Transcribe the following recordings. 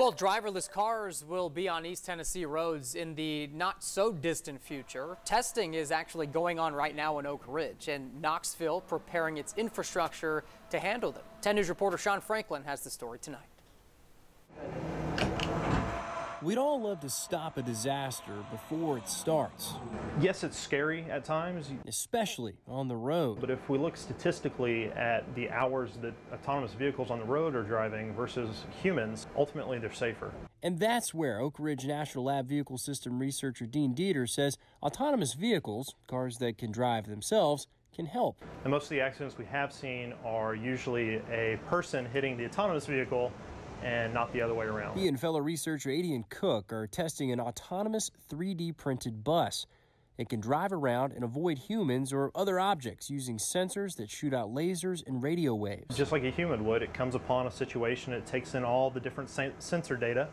Well, driverless cars will be on East Tennessee roads in the not so distant future. Testing is actually going on right now in Oak Ridge, and Knoxville preparing its infrastructure to handle them. 10 News reporter Sean Franklin has the story tonight. We'd all love to stop a disaster before it starts. Yes, it's scary at times, especially on the road. But if we look statistically at the hours that autonomous vehicles on the road are driving versus humans, ultimately they're safer. And that's where Oak Ridge National Lab Vehicle System researcher Dean Dieter says autonomous vehicles, cars that can drive themselves, can help. And most of the accidents we have seen are usually a person hitting the autonomous vehicle and not the other way around. He and fellow researcher Adian Cook are testing an autonomous 3D printed bus. It can drive around and avoid humans or other objects using sensors that shoot out lasers and radio waves. Just like a human would, it comes upon a situation, it takes in all the different sensor data,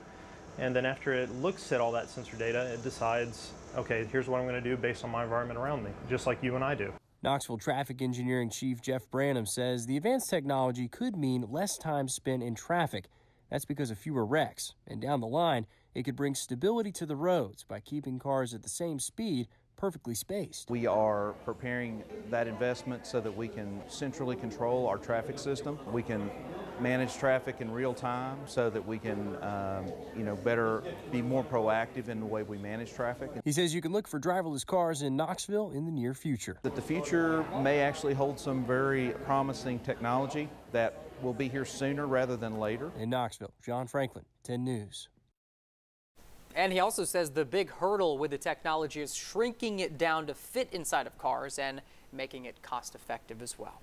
and then after it looks at all that sensor data, it decides, okay, here's what I'm going to do based on my environment around me, just like you and I do. Knoxville Traffic Engineering Chief Jeff Branham says the advanced technology could mean less time spent in traffic. That's because of fewer wrecks, and down the line, it could bring stability to the roads by keeping cars at the same speed perfectly spaced. We are preparing that investment so that we can centrally control our traffic system. We can manage traffic in real time so that we can, better be more proactive in the way we manage traffic. He says you can look for driverless cars in Knoxville in the near future. That the future may actually hold some very promising technology that will be here sooner rather than later. In Knoxville, Sean Franklin, 10 News. And he also says the big hurdle with the technology is shrinking it down to fit inside of cars and making it cost effective as well.